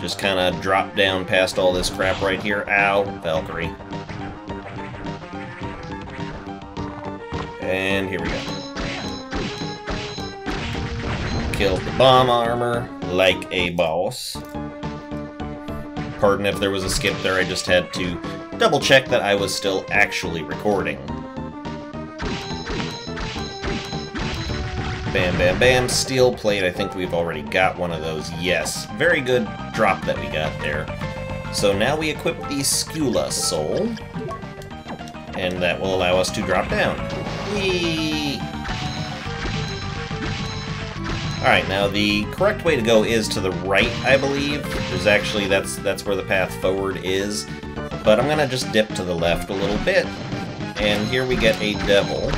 Just kind of drop down past all this crap right here. Ow, Valkyrie. And here we go. Killed the bomb armor like a boss. Pardon if there was a skip there, I just had to double check that I was still actually recording. Bam, bam, bam. Steel plate, I think we've already got one of those. Yes. Very good drop that we got there. So now we equip the Medusa Soul. And that will allow us to drop down. Whee! Alright, now the correct way to go is to the right, I believe. There's actually, that's where the path forward is. But I'm gonna just dip to the left a little bit. And here we get a devil.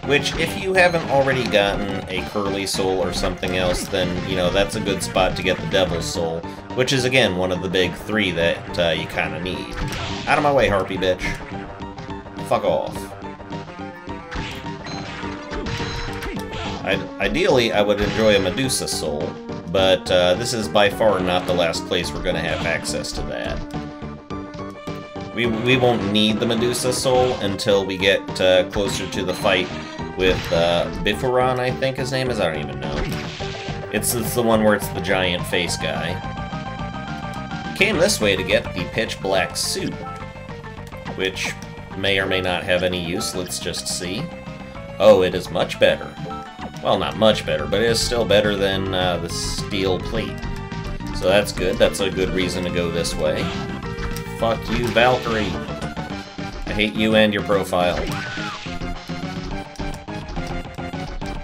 Which, if you haven't already gotten a Curly Soul or something else, then, you know, that's a good spot to get the Devil's Soul. Which is, again, one of the big three that you kind of need. Out of my way, Harpy bitch. Fuck off. Ideally, I would enjoy a Medusa Soul, but this is by far not the last place we're going to have access to that. We won't need the Medusa Soul until we get closer to the fight with Bifuron, I think his name is. I don't even know. It's the one where it's the giant face guy. Came this way to get the pitch black suit, which may or may not have any use. Let's just see. Oh, it is much better. Well, not much better, but it is still better than the steel plate. So that's good. That's a good reason to go this way. Fuck you, Valkyrie. I hate you and your profile.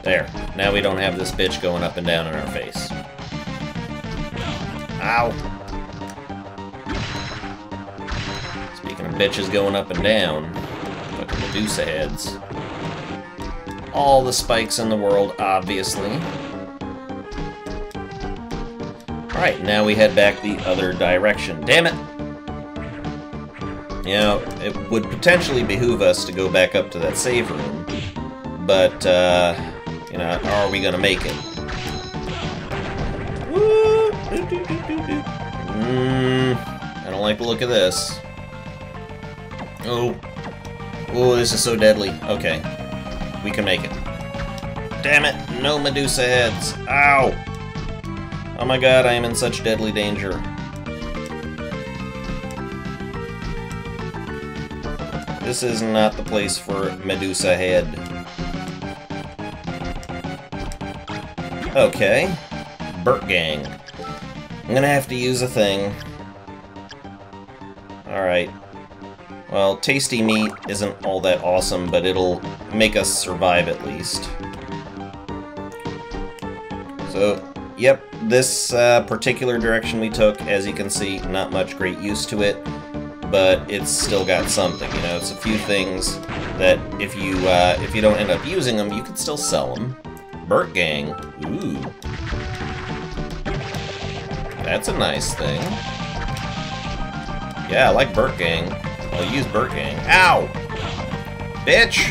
There. Now we don't have this bitch going up and down in our face. Ow. Speaking of bitches going up and down, fucking Medusa heads. All the spikes in the world, obviously. Alright, now we head back the other direction. Damn it! You know, it would potentially behoove us to go back up to that save room, but, you know, how are we gonna make it? Woo! I don't like the look of this. Oh. Oh, this is so deadly. Okay. We can make it. Damn it! No Medusa heads! Ow! Oh my god, I am in such deadly danger. This is not the place for Medusa head. Okay. Burt Gang. I'm gonna have to use a thing. Alright. Well, tasty meat isn't all that awesome, but it'll make us survive at least. So, yep, this particular direction we took, as you can see, not much great use to it, but it's still got something, you know, it's a few things that if you don't end up using them, you can still sell them. Burt Gang, ooh. That's a nice thing. Yeah, I like Burt Gang. I'll use Burt Gang. Ow! Bitch!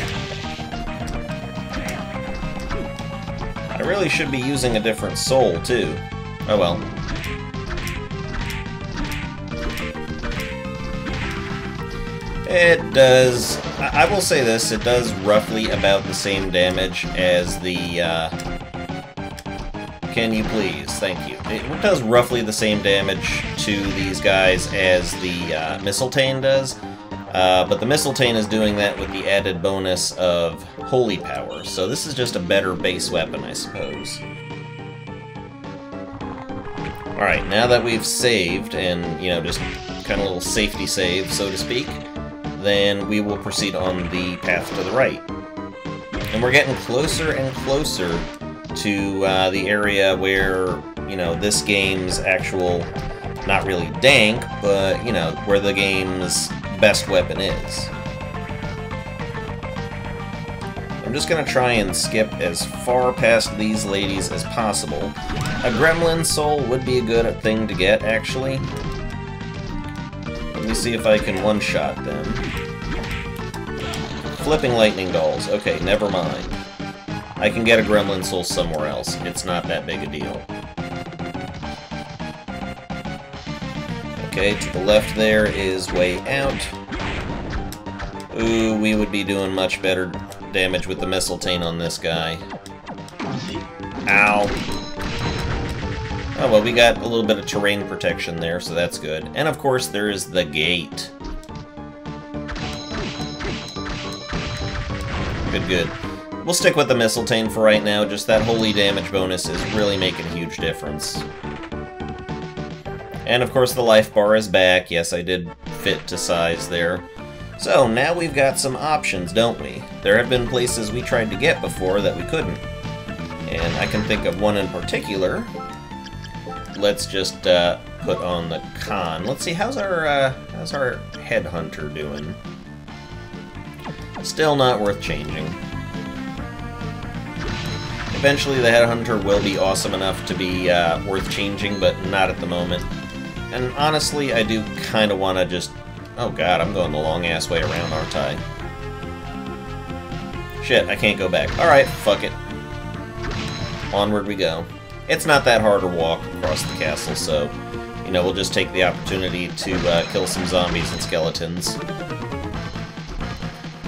I really should be using a different soul, too. Oh well. It does... I will say this, it does roughly about the same damage as the, Can you please? Thank you. It does roughly the same damage to these guys as the Mistletoe does. But the Mistletoe is doing that with the added bonus of Holy Power, so this is just a better base weapon, I suppose. Alright, now that we've saved, and, you know, just kind of a little safety save, so to speak, then we will proceed on the path to the right. And we're getting closer and closer to the area where, you know, this game's actual Not really dank, but, you know, where the game's best weapon is. I'm just gonna try and skip as far past these ladies as possible. A gremlin soul would be a good thing to get, actually. Let me see if I can one-shot them. Flipping lightning dolls. Okay, never mind. I can get a gremlin soul somewhere else. It's not that big a deal. Okay, to the left there is way out. Ooh, we would be doing much better damage with the mistletoe on this guy. Ow. Oh, well, we got a little bit of terrain protection there, so that's good. And, of course, there is the gate. Good, good. We'll stick with the mistletoe for right now. Just that holy damage bonus is really making a huge difference. And, of course, the life bar is back. Yes, I did fit to size there. So, now we've got some options, don't we? There have been places we tried to get before that we couldn't. And I can think of one in particular. Let's just put on the con. Let's see, how's our headhunter doing? Still not worth changing. Eventually the headhunter will be awesome enough to be worth changing, but not at the moment. And honestly, I do kind of want to just... Oh god, I'm going the long-ass way around, aren't I? Shit, I can't go back. Alright, fuck it. Onward we go. It's not that hard to walk across the castle, so, you know, we'll just take the opportunity to kill some zombies and skeletons.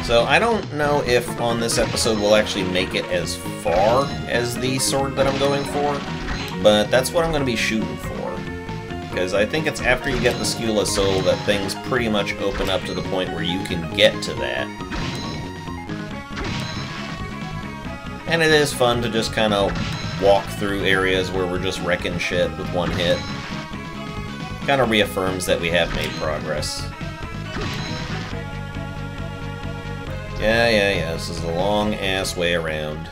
So, I don't know if on this episode we'll actually make it as far as the sword that I'm going for, but that's what I'm going to be shooting for. Because I think it's after you get the Medusa Soul that things pretty much open up to the point where you can get to that. And it is fun to just kind of walk through areas where we're just wrecking shit with one hit. Kind of reaffirms that we have made progress. Yeah, this is a long-ass way around.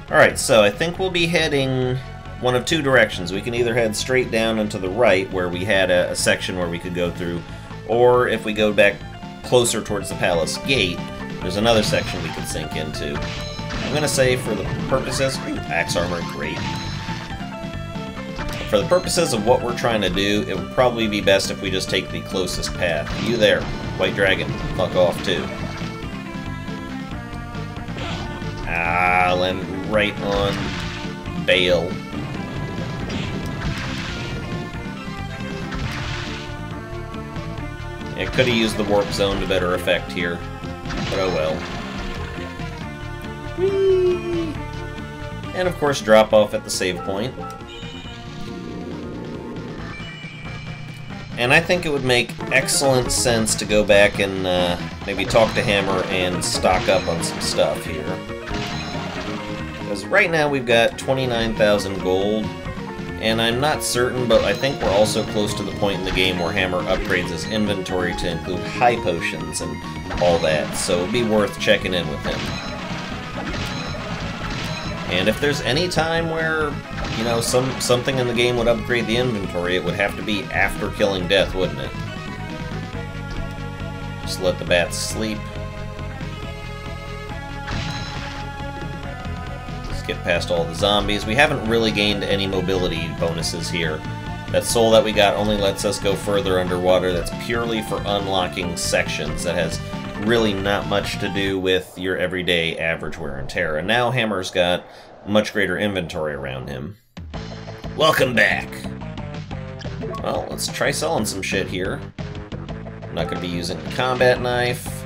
Alright, so I think we'll be heading one of two directions. We can either head straight down and to the right, where we had a section where we could go through, or if we go back closer towards the palace gate, there's another section we could sink into. I'm gonna say for the purposes... Ooh, axe armor, great. For the purposes of what we're trying to do, it would probably be best if we just take the closest path. You there, White Dragon, fuck off too. Ah, land right on Bale. I could have used the warp zone to better effect here, but oh well. Whee! And of course drop off at the save point. And I think it would make excellent sense to go back and maybe talk to Hammer and stock up on some stuff here. Because right now we've got 29,000 gold, and I'm not certain, but I think we're also close to the point in the game where Hammer upgrades his inventory to include high potions and all that, so it'd be worth checking in with him. And if there's any time where, you know, something in the game would upgrade the inventory, it would have to be after killing death, wouldn't it? Just let the bats sleep. Get past all the zombies. We haven't really gained any mobility bonuses here. That soul that we got only lets us go further underwater. That's purely for unlocking sections. That has really not much to do with your everyday average wear and tear. And now Hammer's got much greater inventory around him. Welcome back! Well, let's try selling some shit here. I'm not going to be using the combat knife.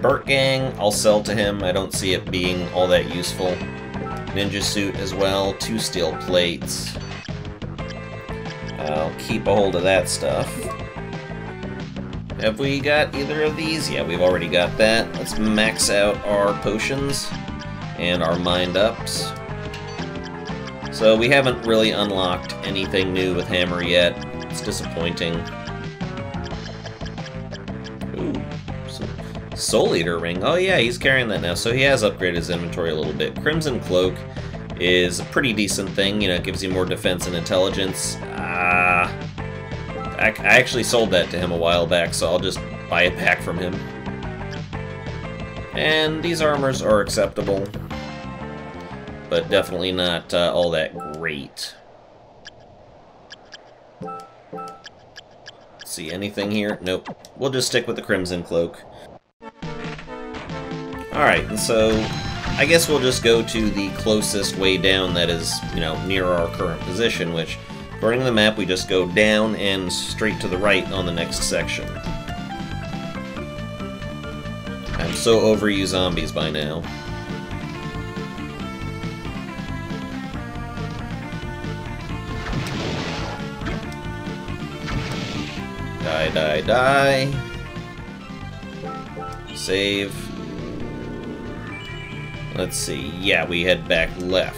Burt Gang, I'll sell to him. I don't see it being all that useful. Ninja suit as well, 2 steel plates. I'll keep a hold of that stuff. Have we got either of these? Yeah, we've already got that. Let's max out our potions and our mind ups. So we haven't really unlocked anything new with Hammer yet. It's disappointing. Ooh, some Soul Eater ring. Oh yeah, he's carrying that now, so he has upgraded his inventory a little bit. Crimson Cloak is a pretty decent thing, you know, it gives you more defense and intelligence. I actually sold that to him a while back, so I'll just buy it back from him. And these armors are acceptable, but definitely not all that great. See anything here? Nope. We'll just stick with the Crimson Cloak. Alright, and so I guess we'll just go to the closest way down that is, you know, near our current position, which, according to the map, we just go down and straight to the right on the next section. I'm so over you zombies by now. Die, die, die. Save. Let's see. Yeah, we head back left.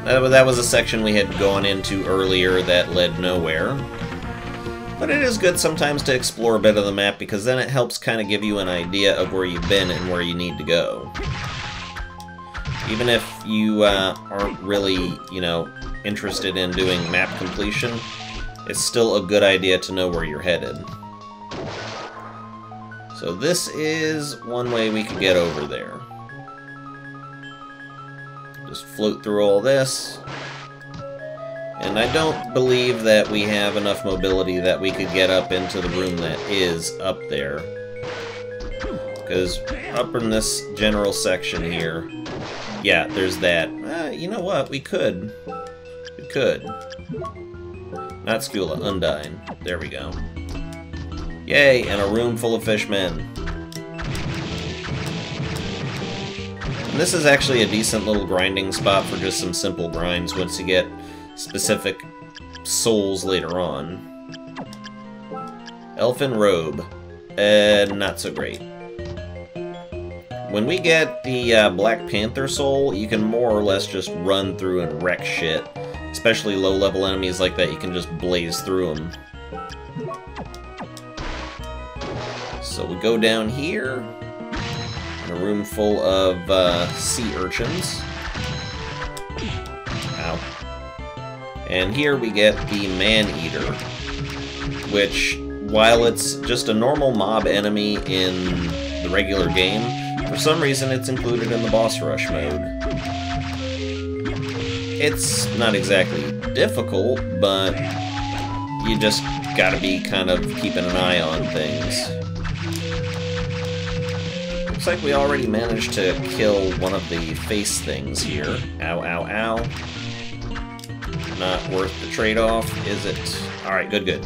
That was a section we had gone into earlier that led nowhere. But it is good sometimes to explore a bit of the map, because then it helps kind of give you an idea of where you've been and where you need to go. Even if you aren't really, you know, interested in doing map completion, it's still a good idea to know where you're headed. So this is one way we could get over there. Just float through all this. And I don't believe that we have enough mobility that we could get up into the room that is up there. Because up in this general section here, yeah, there's that. You know what? We could. We could. Not Skula, Undyne. There we go. Yay, and a room full of fishmen. And this is actually a decent little grinding spot for just some simple grinds once you get specific souls later on. Elfin Robe. Not so great. When we get the Black Panther Soul, you can more or less just run through and wreck shit. Especially low-level enemies like that, you can just blaze through them. So we go down here, in a room full of sea urchins. Ow. And here we get the Man-Eater, which, while it's just a normal mob enemy in the regular game, for some reason it's included in the boss rush mode. It's not exactly difficult, but you just gotta be kind of keeping an eye on things. Looks like we already managed to kill one of the face things here. Ow, ow, ow. Not worth the trade-off, is it? Alright, good, good.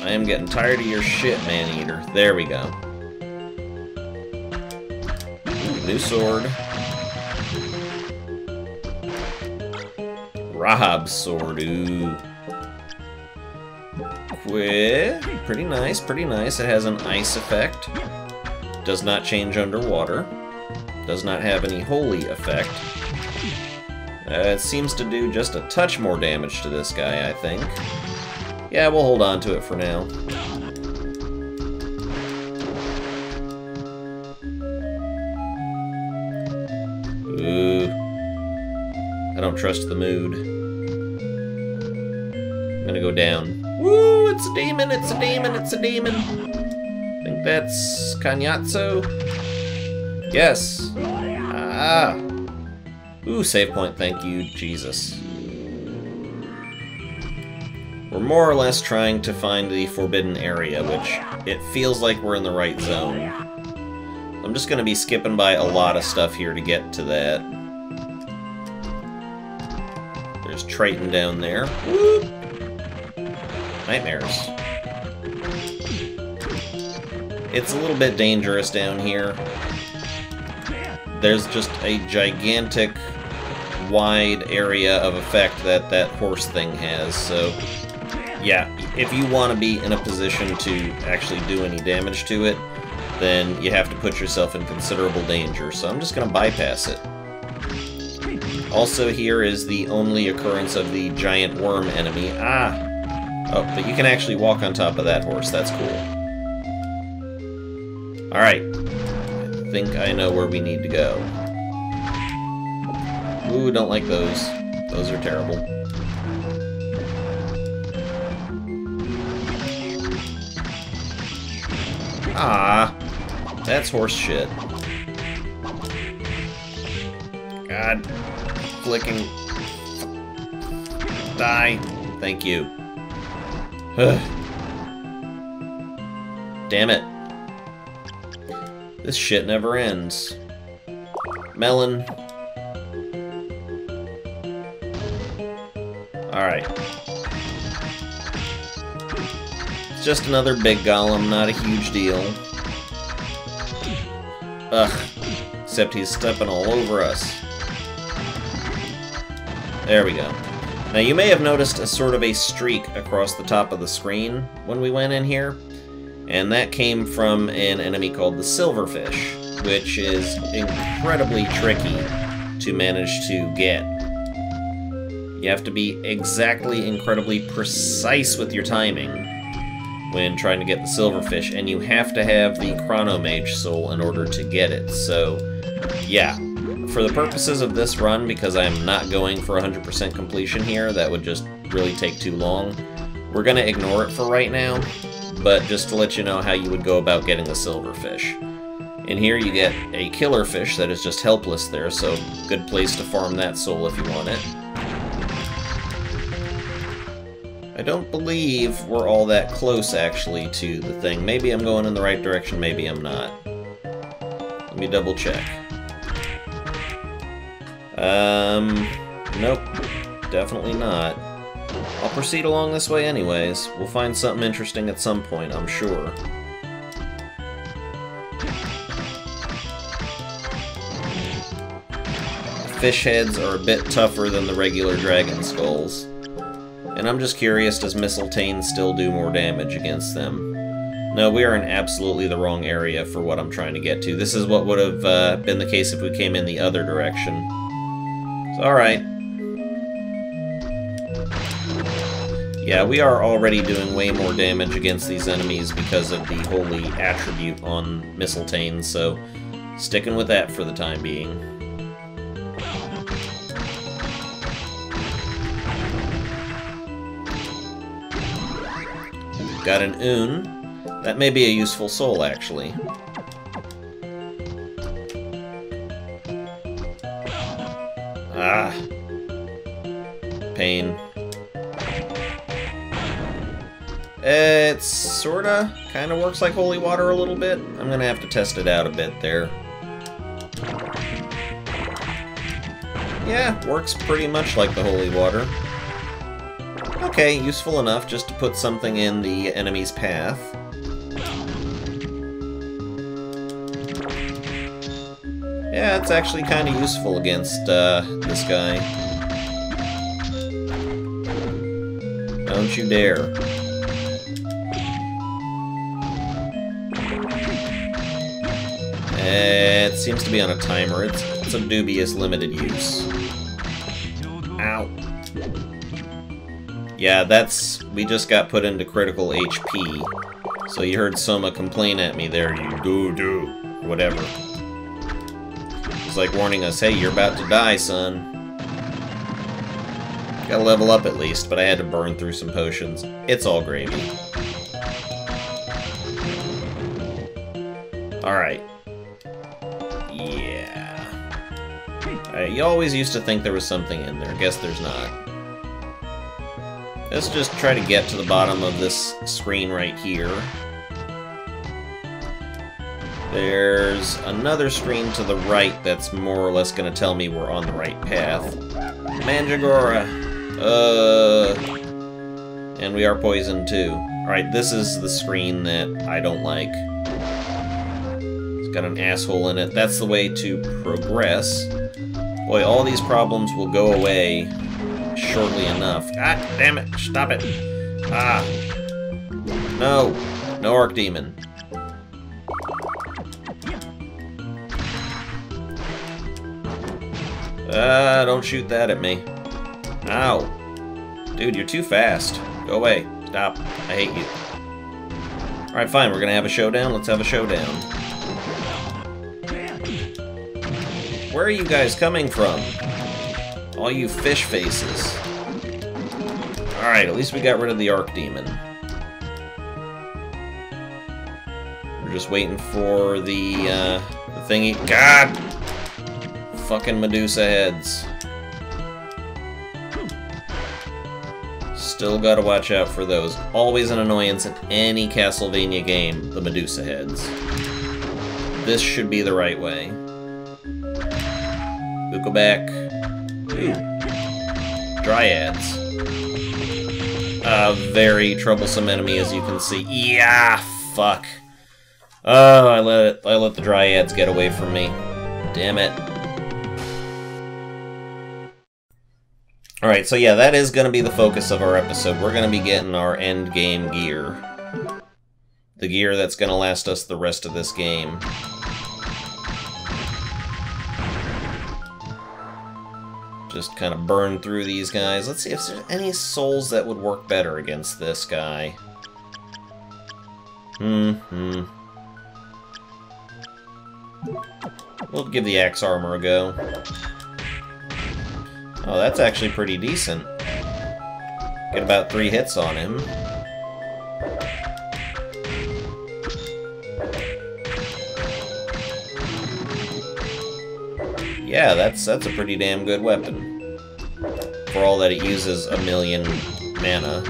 I am getting tired of your shit, Man-Eater. There we go. New sword. Rahab's sword, ooh. Pretty nice, pretty nice. It has an ice effect. Does not change underwater. Does not have any holy effect. It seems to do just a touch more damage to this guy, I think. Yeah, we'll hold on to it for now. Ooh. I don't trust the mood. I'm gonna go down. Woo! It's a demon! It's a demon! It's a demon! I think that's Kanyatso. Yes. Ah. Ooh, save point. Thank you, Jesus. We're more or less trying to find the forbidden area, which it feels like we're in the right zone. I'm just going to be skipping by a lot of stuff here to get to that. There's Triton down there. Whoop. Nightmares. It's a little bit dangerous down here. There's just a gigantic, wide area of effect that that horse thing has, so yeah, if you want to be in a position to actually do any damage to it, then you have to put yourself in considerable danger, so I'm just going to bypass it. Also here is the only occurrence of the giant worm enemy. Ah! Oh, but you can actually walk on top of that horse, that's cool. Alright. think I know where we need to go. Ooh, don't like those. Those are terrible. Ah, that's horse shit. God. Flicking. Die. Thank you. Damn it. This shit never ends. Melon. Alright. It's just another big golem, not a huge deal. Ugh. Except he's stepping all over us. There we go. Now you may have noticed a sort of a streak across the top of the screen when we went in here, and that came from an enemy called the Silverfish, which is incredibly tricky to manage to get. You have to be exactly incredibly precise with your timing when trying to get the Silverfish, and you have to have the Chronomage Soul in order to get it. So, yeah. For the purposes of this run, because I'm not going for 100% completion here, that would just really take too long, we're going to ignore it for right now, but just to let you know how you would go about getting the Silverfish. In here you get a killer fish that is just helpless there, so good place to farm that soul if you want it. I don't believe we're all that close, actually, to the thing. Maybe I'm going in the right direction, maybe I'm not. Let me double check. Nope. Definitely not. I'll proceed along this way anyways. We'll find something interesting at some point, I'm sure. The fish heads are a bit tougher than the regular dragon skulls. And I'm just curious, does Mistletoe still do more damage against them? No, we are in absolutely the wrong area for what I'm trying to get to. This is what would have been the case if we came in the other direction. So, alright. Yeah, we are already doing way more damage against these enemies because of the holy attribute on Mistletoe, so sticking with that for the time being. Got an Un. That may be a useful soul, actually. Ah. Pain. It sorta, kinda works like holy water a little bit. I'm gonna have to test it out a bit there. Yeah, works pretty much like the holy water. Okay, useful enough just to put something in the enemy's path. Yeah, it's actually kind of useful against this guy. Don't you dare. It seems to be on a timer. It's a dubious limited use. Ow. Yeah, we just got put into critical HP. So you heard Soma complain at me there, you do, whatever. It's like warning us, hey, you're about to die, son. Gotta level up at least, but I had to burn through some potions. It's all gravy. Alright. Yeah. You always used to think there was something in there. Guess there's not. Let's just try to get to the bottom of this screen right here. There's another screen to the right that's more or less going to tell me we're on the right path. Mandragora! And we are poisoned too. Alright, this is the screen that I don't like. It's got an asshole in it. That's the way to progress. Boy, all these problems will go away shortly enough. God damn it! Stop it! Ah! No! No Archdemon. Don't shoot that at me. Ow! Dude, you're too fast. Go away. Stop. I hate you. Alright, fine. We're gonna have a showdown. Let's have a showdown. Where are you guys coming from? All you fish faces. Alright, at least we got rid of the Archdemon. We're just waiting for the thingy. God! Fucking Medusa heads. Still gotta watch out for those. Always an annoyance in any Castlevania game, the Medusa heads. This should be the right way. Go back. Ooh. Dryads. A very troublesome enemy, as you can see. Yeah, fuck. Oh, I let the Dryads get away from me. Damn it. Alright, so yeah, that is going to be the focus of our episode. We're going to be getting our end game gear. The gear that's going to last us the rest of this game. Just kind of burn through these guys. Let's see if there's any souls that would work better against this guy. We'll give the axe armor a go. Oh, that's actually pretty decent. Get about 3 hits on him. Yeah, that's a pretty damn good weapon. For all that it uses 1,000,000 mana.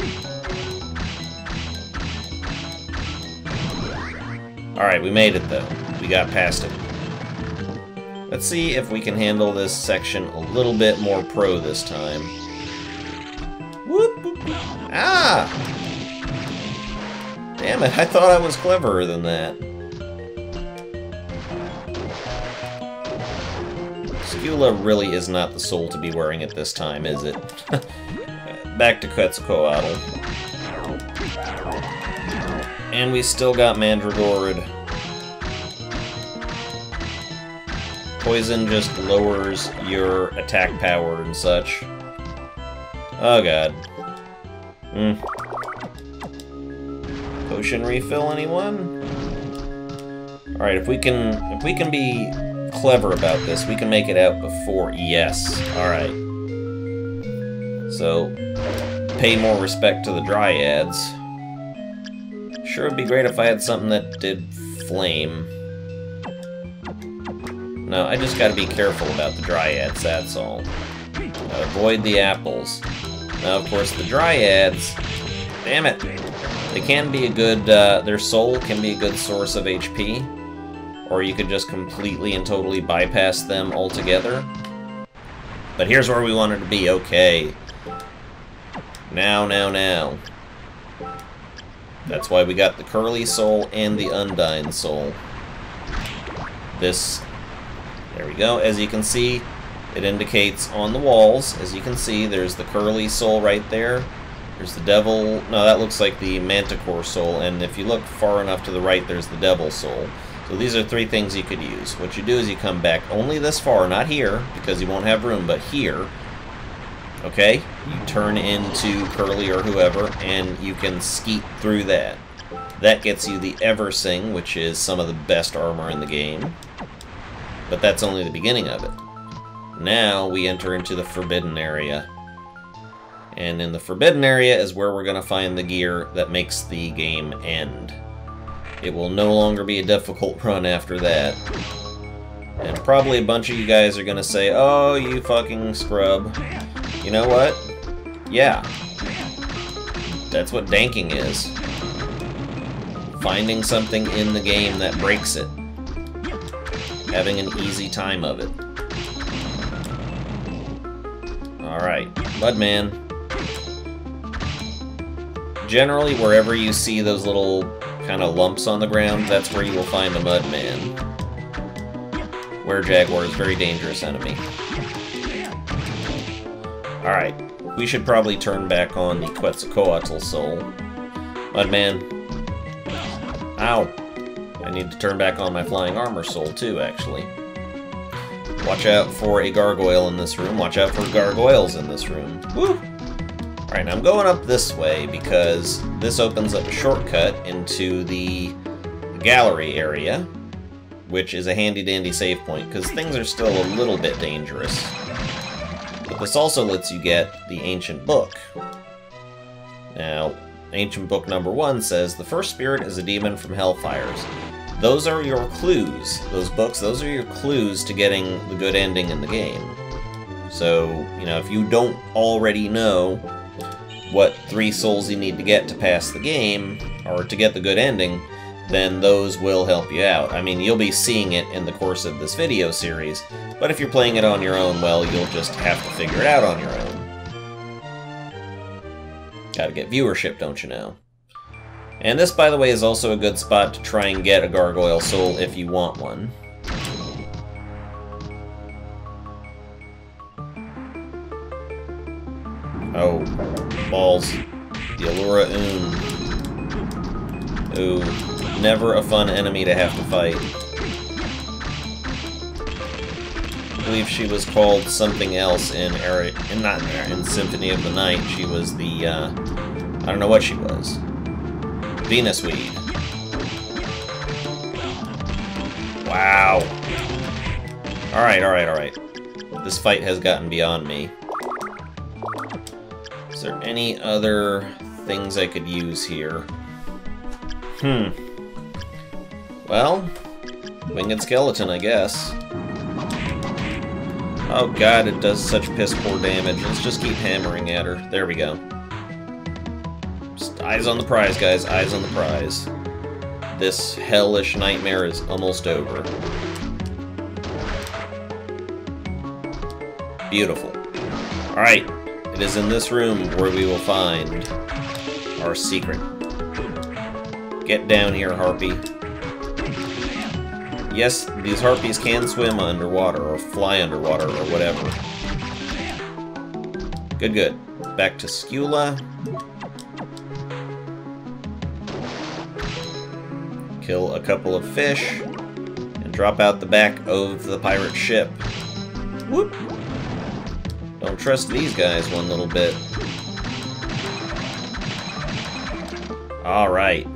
Alright, we made it though. We got past it. Let's see if we can handle this section a little bit more pro this time. Whoop, whoop, whoop. Ah! Damn it, I thought I was cleverer than that. Skula really is not the soul to be wearing at this time, is it? Back to Quetzalcoatl. And we still got Mandragored. Poison just lowers your attack power and such. Oh god. Potion refill, anyone? Alright, if we can be clever about this, we can make it out before. Yes. Alright. So, pay more respect to the Dryads. Sure would be great if I had something that did flame. No, I just gotta be careful about the Dryads, that's all. Avoid the apples. Now, of course, the Dryads... Damn it! They can be a good... their soul can be a good source of HP. Or you could just completely and totally bypass them altogether. But here's where we wanted to be, okay. Now. That's why we got the Curly Soul and the Undyne Soul. This... There we go. As you can see, it indicates on the walls. As you can see, there's the Curly Soul right there. There's the Devil... No, that looks like the Manticore Soul. And if you look far enough to the right, there's the Devil Soul. So these are 3 things you could use. What you do is you come back only this far, not here, because you won't have room, but here. Okay? You turn into Curly or whoever, and you can skeet through that. That gets you the Eversing, which is some of the best armor in the game. But that's only the beginning of it. Now we enter into the Forbidden Area. And in the Forbidden Area is where we're going to find the gear that makes the game end. It will no longer be a difficult run after that. And probably a bunch of you guys are going to say, oh, you fucking scrub. You know what? Yeah. That's what danking is. Finding something in the game that breaks it. Having an easy time of it. Alright, Mudman. Generally, wherever you see those little kind of lumps on the ground, that's where you will find a Mudman. Were-Jaguar is a very dangerous enemy. Alright, we should probably turn back on the Quetzalcoatl Soul. Mudman. Ow! I need to turn back on my Flying Armor Soul, too, actually. Watch out for a gargoyle in this room. Watch out for gargoyles in this room. Woo! Alright, now I'm going up this way because this opens up a shortcut into the gallery area. which is a handy-dandy save point, because things are still a little bit dangerous. But this also lets you get the Ancient Book. Now, Ancient Book number 1 says, the first spirit is a demon from Hellfires. Those are your clues. Those books, those are your clues to getting the good ending in the game. So, you know, if you don't already know what 3 souls you need to get to pass the game, or to get the good ending, then those will help you out. I mean, you'll be seeing it in the course of this video series, but if you're playing it on your own, well, you'll just have to figure it out on your own. Gotta get viewership, don't you know? And this, by the way, is also a good spot to try and get a Gargoyle Soul if you want one. Oh, balls. The Allura Ooh, never a fun enemy to have to fight. I believe she was called something else in Aria, in Symphony of the Night. She was the, I don't know what she was. Venus Weed. Wow. Alright. This fight has gotten beyond me. Is there any other things I could use here? Well, Winged Skeleton, I guess. Oh god, it does such piss-poor damage. Let's just keep hammering at her. There we go. Just eyes on the prize, guys. Eyes on the prize. This hellish nightmare is almost over. Beautiful. Alright. It is in this room where we will find our secret. Get down here, Harpy. Yes, these Harpies can swim underwater, or fly underwater, or whatever. Good. Back to Skula. Kill a couple of fish, and drop out the back of the pirate ship. Whoop! Don't trust these guys one little bit. Alright.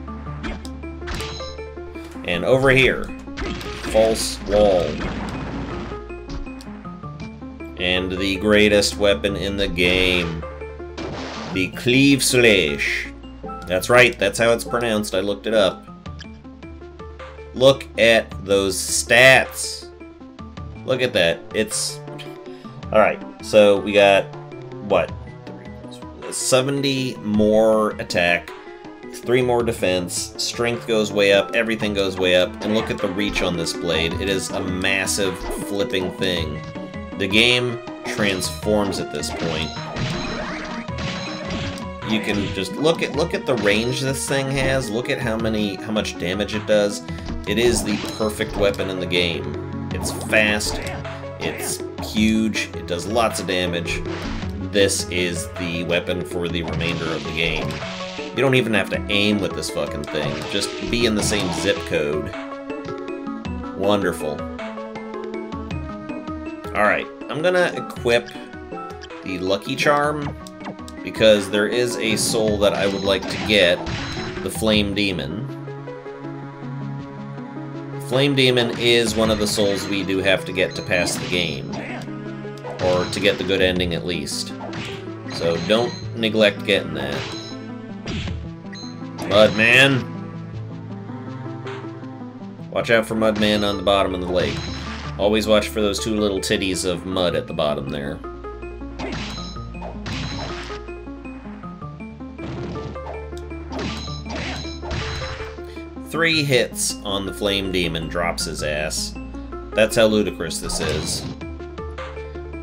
And over here, false wall. And the greatest weapon in the game, the Cleave Slash. That's right, that's how it's pronounced, I looked it up. Look at those stats. Look at that, it's... Alright, so we got, what? 70 more attack, 3 more defense, strength goes way up, everything goes way up, and look at the reach on this blade. It is a massive flipping thing. The game transforms at this point. You can just look at the range this thing has, look at how much damage it does. It is the perfect weapon in the game. It's fast, it's huge, it does lots of damage. This is the weapon for the remainder of the game. You don't even have to aim with this fucking thing. Just be in the same zip code. Wonderful. Alright, I'm gonna equip the Lucky Charm, because there is a soul that I would like to get, the Flame Demon. Flame Demon is one of the souls we do have to get to pass the game. Or to get the good ending, at least. So don't neglect getting that. Mudman! Watch out for Mudman on the bottom of the lake. Always watch for those 2 little titties of mud at the bottom there. Three hits on the Flame Demon drops his ass. That's how ludicrous this is.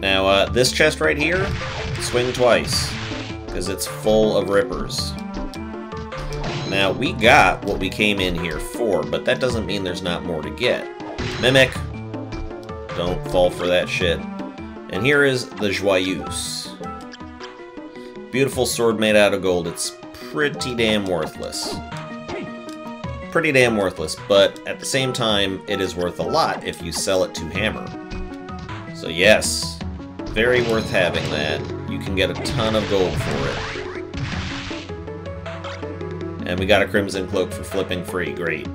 Now, this chest right here, swing twice, because it's full of rippers. Now, we got what we came in here for, but that doesn't mean there's not more to get. Mimic! Don't fall for that shit. And here is the Joyeuse. Beautiful sword made out of gold. It's pretty damn worthless. Pretty damn worthless, but at the same time, it is worth a lot if you sell it to Hammer. So yes, very worth having that. You can get a ton of gold for it. And we got a Crimson Cloak for flipping free, great.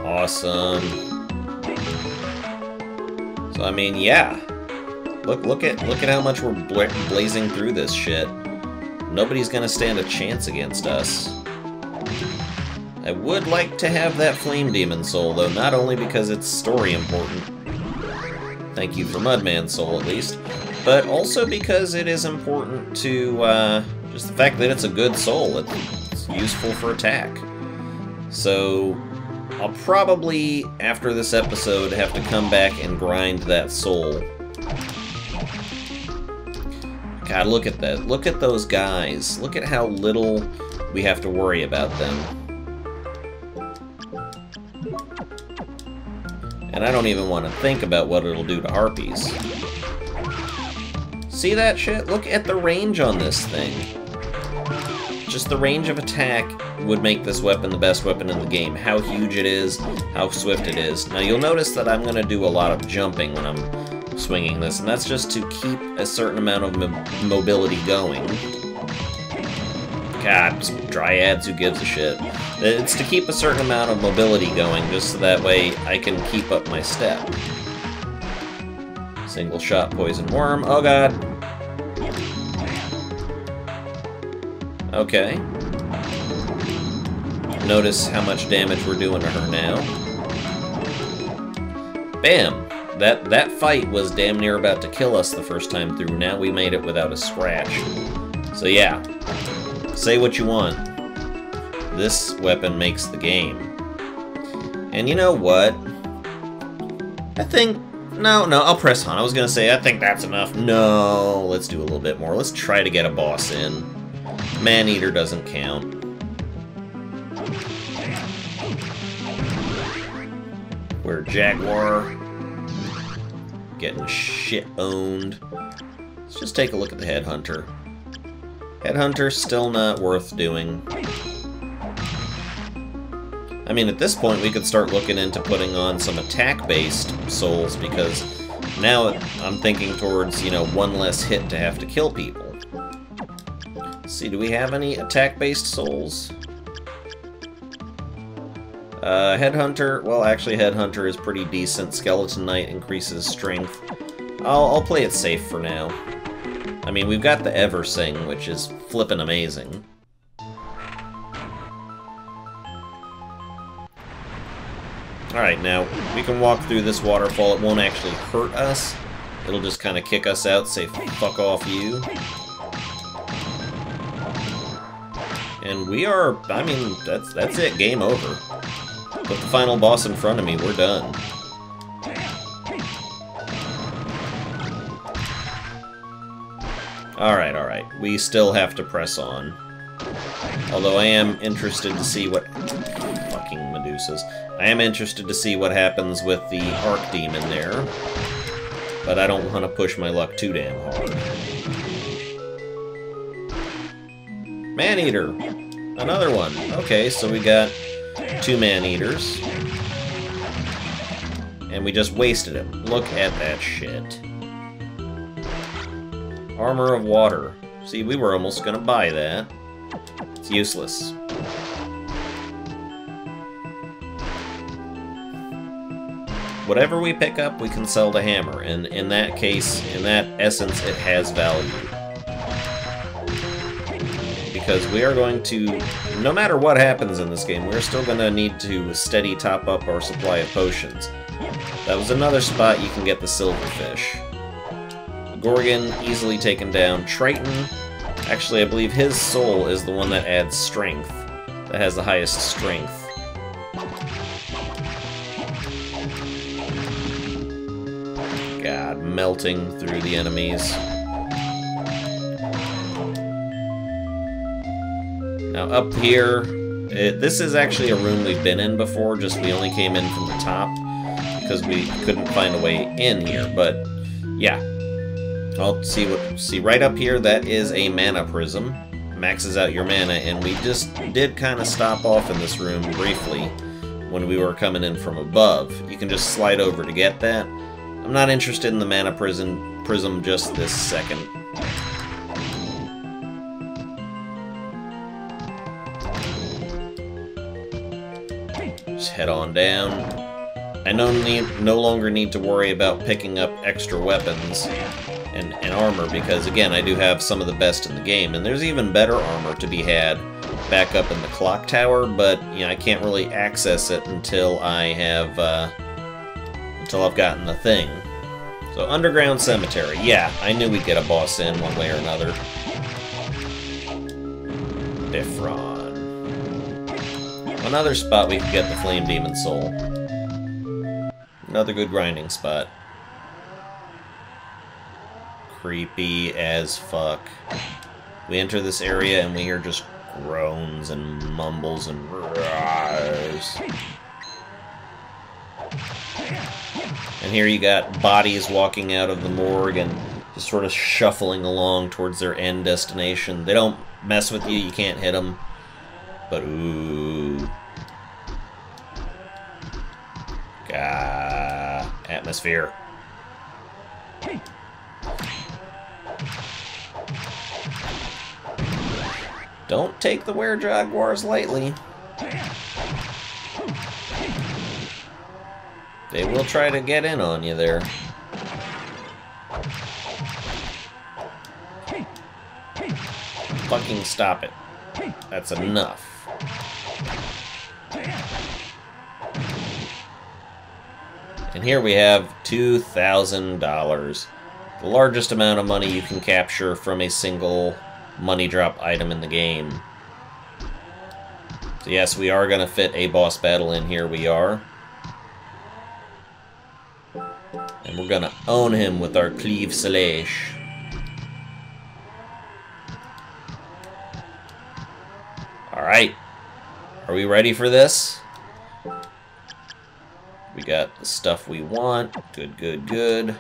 Awesome. So I mean, yeah. Look at how much we're blazing through this shit. Nobody's gonna stand a chance against us. I would like to have that Flame Demon Soul, though, not only because it's story important. Thank you for Mudman Soul, at least. But also because it is important to, just the fact that it's a good soul. It's useful for attack. So, I'll probably, after this episode, have to come back and grind that soul. God, look at that. Look at those guys. Look at how little we have to worry about them. And I don't even want to think about what it'll do to harpies. See that shit? Look at the range on this thing. Just the range of attack would make this weapon the best weapon in the game. How huge it is, how swift it is. Now you'll notice that I'm going to do a lot of jumping when I'm swinging this, and that's just to keep a certain amount of mobility going. God, dryads, who gives a shit? It's to keep a certain amount of mobility going, just so that way I can keep up my step. Single shot poison worm. Oh god. Okay. Notice how much damage we're doing to her now. Bam! That fight was damn near about to kill us the first time through. Now we made it without a scratch. So yeah. Say what you want. This weapon makes the game. And you know what? I think... No, I'll press on. I was gonna say, I think that's enough. No, let's do a little bit more. Let's try to get a boss in. Man-Eater doesn't count. We're Jaguar. Getting shit owned. Let's just take a look at the Headhunter. Headhunter's still not worth doing. I mean, at this point, we could start looking into putting on some attack-based souls, because now I'm thinking towards, you know, one less hit to have to kill people. Let's see, do we have any attack-based souls? Headhunter, well, actually, Headhunter is pretty decent. Skeleton Knight increases strength. I'll play it safe for now. I mean, we've got the Eversing, which is flippin' amazing. Alright, now, we can walk through this waterfall. It won't actually hurt us. It'll just kind of kick us out, say, fuck off you. And we are, I mean, that's it, game over. Put the final boss in front of me, we're done. Alright, we still have to press on. Although I am interested to see what... Fucking Medusas. I am interested to see what happens with the Arc Demon there. But I don't want to push my luck too damn hard. Man-Eater! Another one. Okay, so we got 2 Man-Eaters. And we just wasted him. Look at that shit. Armor of Water. See, we were almost gonna buy that. It's useless. Whatever we pick up, we can sell to Hammer, and in that case, in that essence, it has value. Because we are going to, no matter what happens in this game, we're still going to need to steady top up our supply of potions. That was another spot you can get the Silverfish. Gorgon, easily taken down. Triton, actually I believe his soul is the one that adds strength. That has the highest strength. God, melting through the enemies. Now up here, this is actually a room we've been in before, just we only came in from the top because we couldn't find a way in here, but yeah. I'll see right up here, that is a mana prism. Maxes out your mana, and we just did kind of stop off in this room briefly when we were coming in from above. You can just slide over to get that. I'm not interested in the mana prism just this second. Just head on down. I no longer need to worry about picking up extra weapons and armor, because again, I do have some of the best in the game, and there's even better armor to be had back up in the clock tower, but you know, I can't really access it until I have until I've gotten the thing. So underground cemetery, yeah, I knew we'd get a boss in one way or another. Bifron. Another spot we could get the Flame Demon Soul. Another good grinding spot. Creepy as fuck. We enter this area and we hear just groans and mumbles and roars. And here you got bodies walking out of the morgue and just sort of shuffling along towards their end destination. They don't mess with you, you can't hit them. But ooh. Gah. Atmosphere. Don't take the were-jaguars lightly. They will try to get in on you there. Fucking stop it. That's enough. And here we have $2,000. The largest amount of money you can capture from a single money drop item in the game. So yes, we are going to fit a boss battle in here, we are. And we're going to own him with our Pt5. Alright. Are we ready for this? We got the stuff we want. Good, good, good.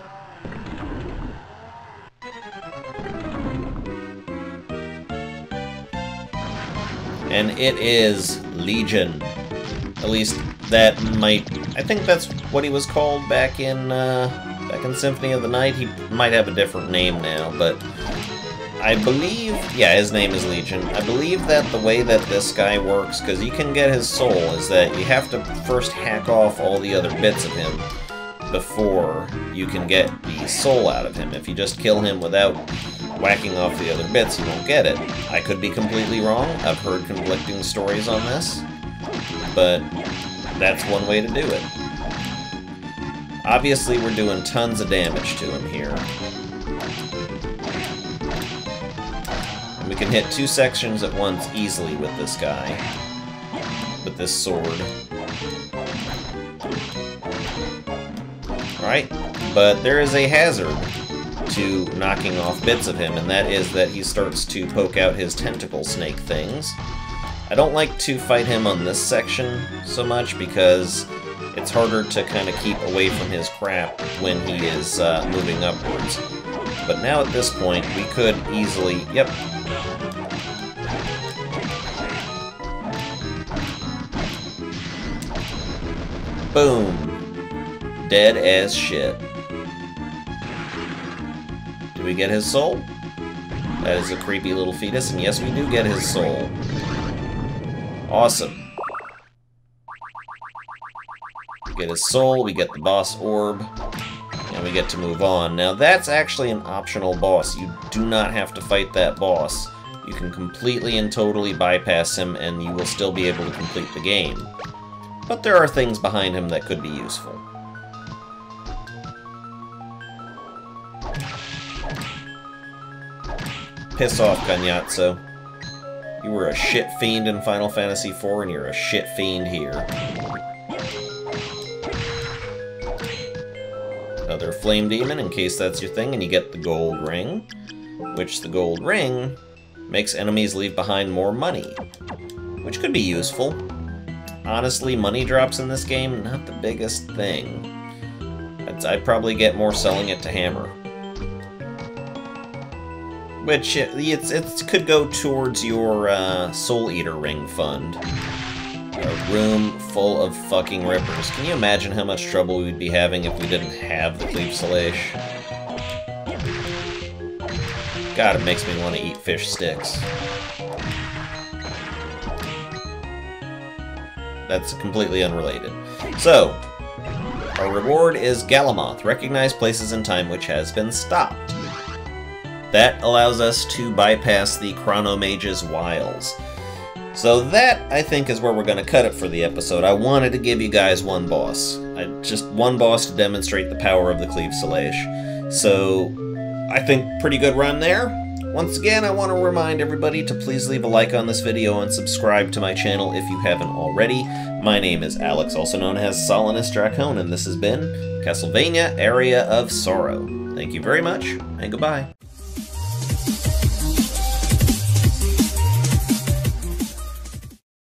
And it is Legion. At least that might... I think that's what he was called back in Symphony of the Night. He might have a different name now, but I believe... Yeah, his name is Legion. I believe that the way that this guy works, because you can get his soul, is that you have to first hack off all the other bits of him before you can get the soul out of him. If you just kill him without whacking off the other bits, you won't get it. I could be completely wrong. I've heard conflicting stories on this, but that's one way to do it. Obviously, we're doing tons of damage to him here. And we can hit 2 sections at once easily with this guy, with this sword. Alright, but there is a hazard to knocking off bits of him, and that is that he starts to poke out his tentacle snake things. I don't like to fight him on this section so much because it's harder to kind of keep away from his crap when he is moving upwards. But now at this point, we could easily... Yep. Boom. Dead as shit. Did we get his soul? That is a creepy little fetus, and yes, we do get his soul. Awesome. We get his soul, we get the boss orb, and we get to move on. Now, that's actually an optional boss. You do not have to fight that boss. You can completely and totally bypass him, and you will still be able to complete the game. But there are things behind him that could be useful. Piss off, Ganyatso. You were a shit fiend in Final Fantasy IV, and you're a shit fiend here. Another flame demon, in case that's your thing, and you get the gold ring, which the gold ring makes enemies leave behind more money, which could be useful. Honestly, money drops in this game, not the biggest thing. I'd probably get more selling it to Hammer. Which, it could go towards your Soul Eater Ring fund. A room full of fucking rippers. Can you imagine how much trouble we'd be having if we didn't have the Pt5? God, it makes me want to eat fish sticks. That's completely unrelated. So, our reward is Galamoth. Recognize places in time which has been stopped. That allows us to bypass the Chronomage's wiles. So that, I think, is where we're going to cut it for the episode. I wanted to give you guys one boss. Just one boss to demonstrate the power of the Cleave Selache. So, I think pretty good run there. Once again, I want to remind everybody to please leave a like on this video and subscribe to my channel if you haven't already. My name is Alex, also known as Solinus Dracone, and this has been Castlevania Aria of Sorrow. Thank you very much, and goodbye.